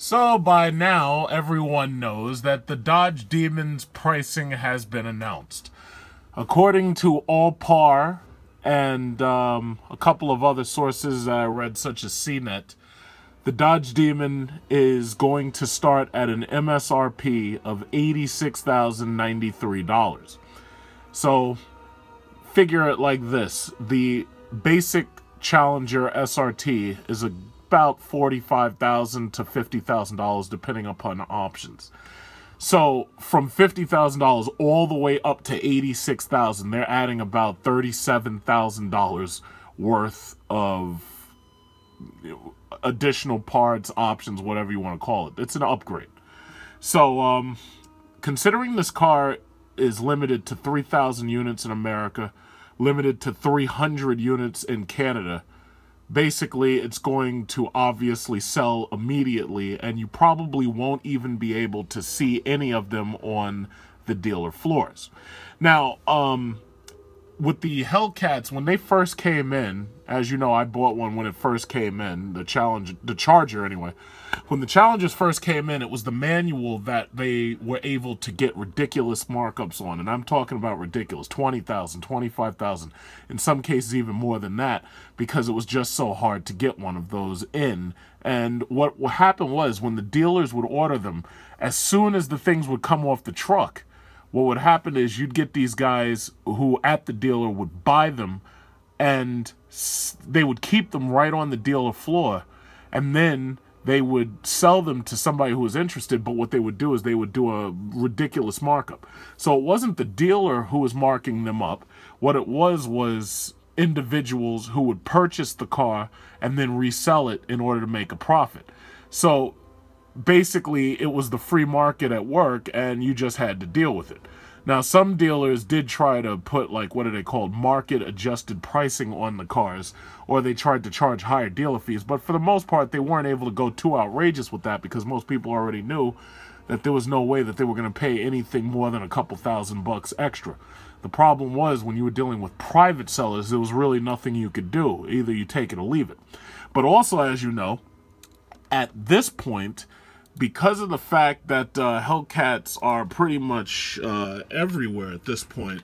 So by now, everyone knows that the Dodge Demon's pricing has been announced. According to Allpar and a couple of other sources I read, such as CNET, the Dodge Demon is going to start at an MSRP of $86,093. So figure it like this. The basic Challenger SRT is about $45,000 to $50,000 depending upon options. So from $50,000 all the way up to $86,000, they're adding about $37,000 worth of additional parts, options, whatever you want to call it. It's an upgrade. So considering this car is limited to 3,000 units in America, limited to 300 units in Canada, basically it's going to obviously sell immediately, and you probably won't even be able to see any of them on the dealer floors. Now, with the Hellcats, when they first came in, as you know, I bought one when it first came in, the Charger anyway. When the Challengers first came in, it was the manual that they were able to get ridiculous markups on. And I'm talking about ridiculous, $20,000, $25,000, in some cases even more than that, because it was just so hard to get one of those in. And what happened was, when the dealers would order them, as soon as the things would come off the truck, what would happen is you'd get these guys who at the dealer would buy them, and they would keep them right on the dealer floor, and then they would sell them to somebody who was interested. But what they would do is they would do a ridiculous markup. So it wasn't the dealer who was marking them up. What it was individuals who would purchase the car and then resell it in order to make a profit. So basically, it was the free market at work, and you just had to deal with it. Now, some dealers did try to put, like, what are they called, market-adjusted pricing on the cars, or they tried to charge higher dealer fees, but for the most part, they weren't able to go too outrageous with that, because most people already knew that there was no way that they were going to pay anything more than a couple $1,000 extra. The problem was, when you were dealing with private sellers, there was really nothing you could do. Either you take it or leave it. But also, as you know, at this point, because of the fact that Hellcats are pretty much everywhere at this point,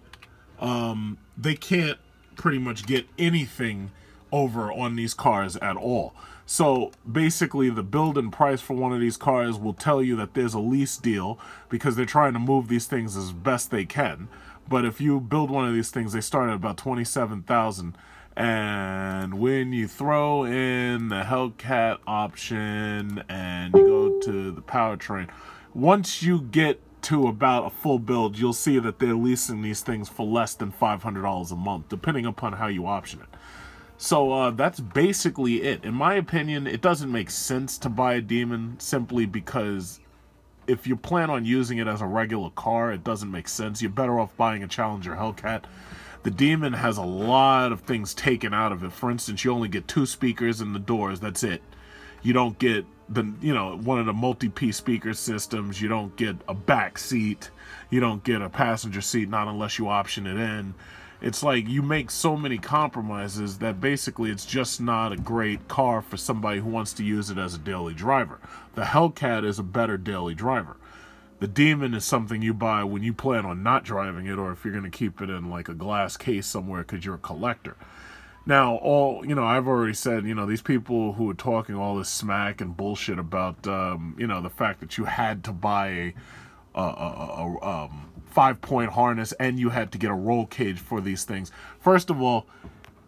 they can't pretty much get anything over on these cars at all. So basically, the build-in price for one of these cars will tell you that there's a lease deal, because they're trying to move these things as best they can. But if you build one of these things, they start at about $27,000. And when you throw in the Hellcat option and you go to the powertrain, once you get to about a full build, you'll see that they're leasing these things for less than $500 a month, depending upon how you option it. So that's basically it. In my opinion, it doesn't make sense to buy a Demon, simply because if you plan on using it as a regular car, it doesn't make sense. You're better off buying a Challenger Hellcat. The Demon has a lot of things taken out of it. For instance, you only get 2 speakers in the doors. That's it. You don't get one of the multi-piece speaker systems. You don't get a back seat. You don't get a passenger seat, not unless you option it in. It's like you make so many compromises that basically it's just not a great car for somebody who wants to use it as a daily driver. The Hellcat is a better daily driver. The Demon is something you buy when you plan on not driving it, or if you're going to keep it in like a glass case somewhere because you're a collector. Now, I've already said, these people who are talking all this smack and bullshit about, the fact that you had to buy a 5-point harness and you had to get a roll cage for these things. First of all,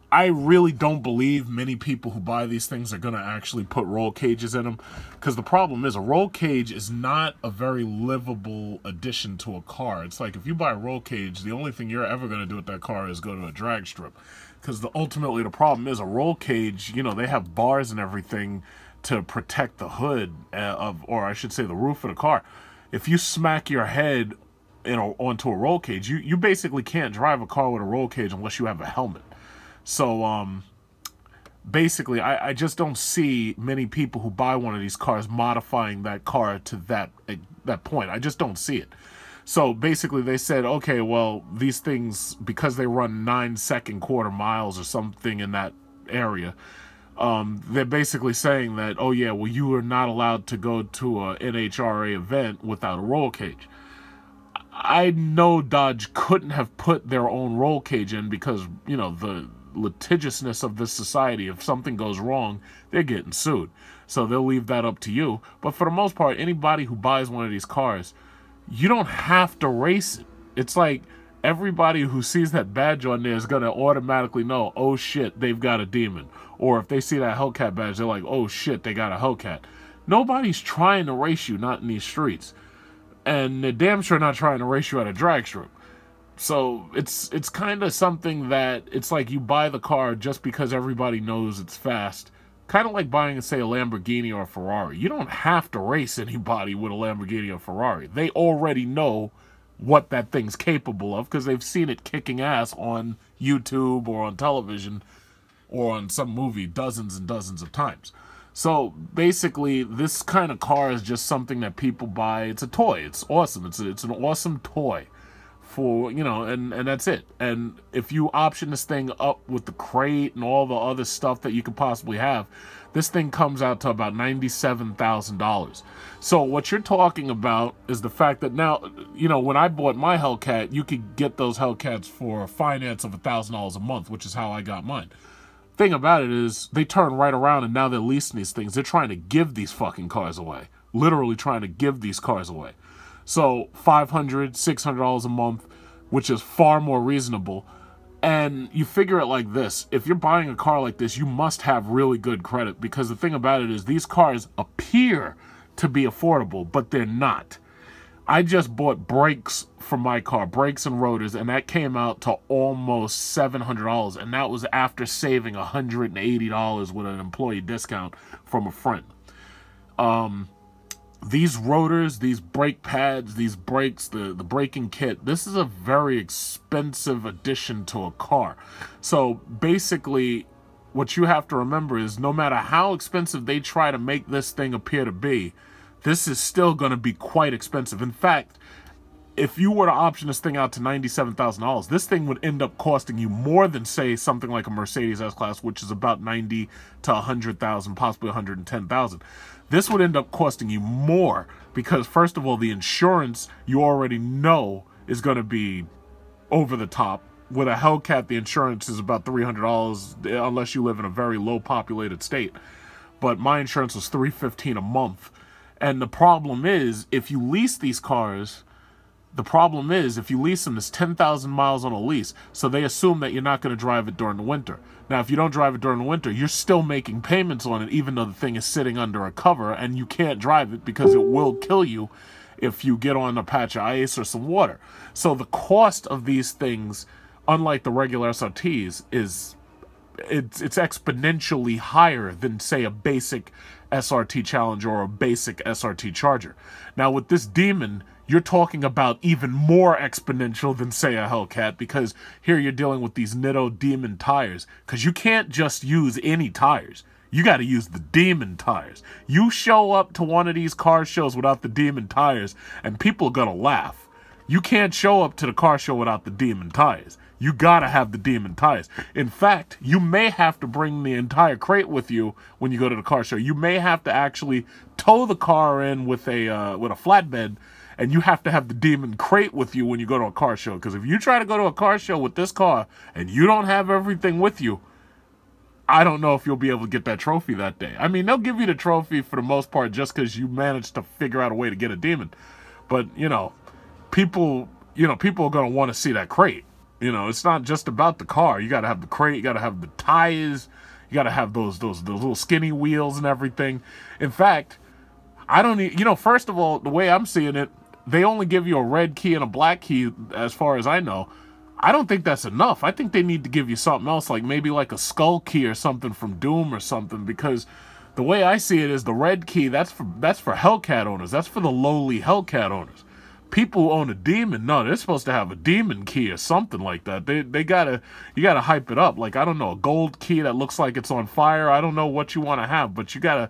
I really don't believe many people who buy these things are going to actually put roll cages in them, because the problem is a roll cage is not a very livable addition to a car. It's like if you buy a roll cage, the only thing you're ever going to do with that car is go to a drag strip, because ultimately the problem is a roll cage, they have bars and everything to protect the hood or I should say the roof of the car. If you smack your head onto a roll cage, you basically can't drive a car with a roll cage unless you have a helmet. So, basically, I just don't see many people who buy one of these cars modifying that car to that point. I just don't see it. So, basically, they said, okay, well, these things, because they run 9-second quarter miles or something in that area, They're basically saying that, oh yeah, well, you are not allowed to go to a NHRA event without a roll cage. I know Dodge couldn't have put their own roll cage in because, you know, the litigiousness of this society, if something goes wrong, they're getting sued. So they'll leave that up to you. But for the most part, anybody who buys one of these cars, you don't have to race it. It's like everybody who sees that badge on there is going to automatically know, oh shit, they've got a demon. Or if they see that Hellcat badge, they're like, oh shit, they got a Hellcat. Nobody's trying to race you, not in these streets. And they're damn sure not trying to race you at a drag strip. So it's kind of something that it's like you buy the car just because everybody knows it's fast. Kind of like buying, say, a Lamborghini or a Ferrari. You don't have to race anybody with a Lamborghini or Ferrari. They already know what that thing's capable of because they've seen it kicking ass on YouTube or on television or on some movie dozens and dozens of times. So basically, this kind of car is just something that people buy. It's a toy. It's awesome. It's an awesome toy for, you know, and that's it. And if you option this thing up with the crate and all the other stuff that you could possibly have, this thing comes out to about $97,000. So what you're talking about is the fact that now, you know, when I bought my Hellcat, you could get those Hellcats for a finance of $1,000 a month, which is how I got mine. Thing about it is they turn right around and now they're leasing these things. They're trying to give these fucking cars away. Literally trying to give these cars away. So $500, $600 a month, which is far more reasonable. And you figure it like this. If you're buying a car like this, you must have really good credit because the thing about it is these cars appear to be affordable, but they're not. I just bought brakes for my car, brakes and rotors, and that came out to almost $700, and that was after saving $180 with an employee discount from a friend. These rotors, these brake pads, these brakes, the braking kit, this is a very expensive addition to a car. So basically, what you have to remember is no matter how expensive they try to make this thing appear to be, this is still going to be quite expensive. In fact, if you were to option this thing out to $97,000, this thing would end up costing you more than, say, something like a Mercedes S-Class, which is about $90,000 to $100,000, possibly $110,000. This would end up costing you more because, first of all, the insurance you already know is going to be over the top. With a Hellcat, the insurance is about $300 unless you live in a very low-populated state. But my insurance was $315 a month. And the problem is, if you lease these cars, if you lease them, there's 10,000 miles on a lease, so they assume that you're not going to drive it during the winter. Now, if you don't drive it during the winter, you're still making payments on it, even though the thing is sitting under a cover, and you can't drive it because it will kill you if you get on a patch of ice or some water. So the cost of these things, unlike the regular SRTs, it's exponentially higher than, say, a basic SRT Challenger or a basic SRT Charger. Now, with this Demon, you're talking about even more exponential than, say, a Hellcat, because here you're dealing with these Nitto Demon tires, because you can't just use any tires. You got to use the Demon tires. You show up to one of these car shows without the Demon tires, and people are going to laugh. You can't show up to the car show without the Demon tires. You gotta have the Demon tires. In fact, you may have to bring the entire crate with you when you go to the car show. You may have to actually tow the car in with a flatbed, and you have to have the Demon crate with you when you go to a car show. Because if you try to go to a car show with this car and you don't have everything with you, I don't know if you'll be able to get that trophy that day. I mean, they'll give you the trophy for the most part just because you managed to figure out a way to get a Demon. But, you know, people are going to want to see that crate. You know, it's not just about the car. You got to have the crate. You got to have the tires. You got to have those little skinny wheels and everything. In fact, I don't need, you know, first of all, the way I'm seeing it, they only give you a red key and a black key as far as I know. I don't think that's enough. I think they need to give you something else, like maybe like a skull key or something from Doom or something, because the way I see it is the red key, that's for Hellcat owners. That's for the lowly Hellcat owners. People who own a Demon, no, they're supposed to have a Demon key or something like that. You gotta hype it up. Like, I don't know, a gold key that looks like it's on fire. I don't know what you want to have, but you gotta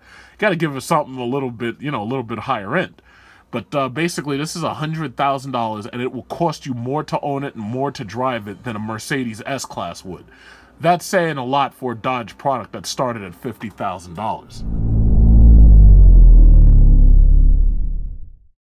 give us something a little bit, you know, a little bit higher end. But basically, this is $100,000, and it will cost you more to own it and more to drive it than a Mercedes S-Class would. That's saying a lot for a Dodge product that started at $50,000.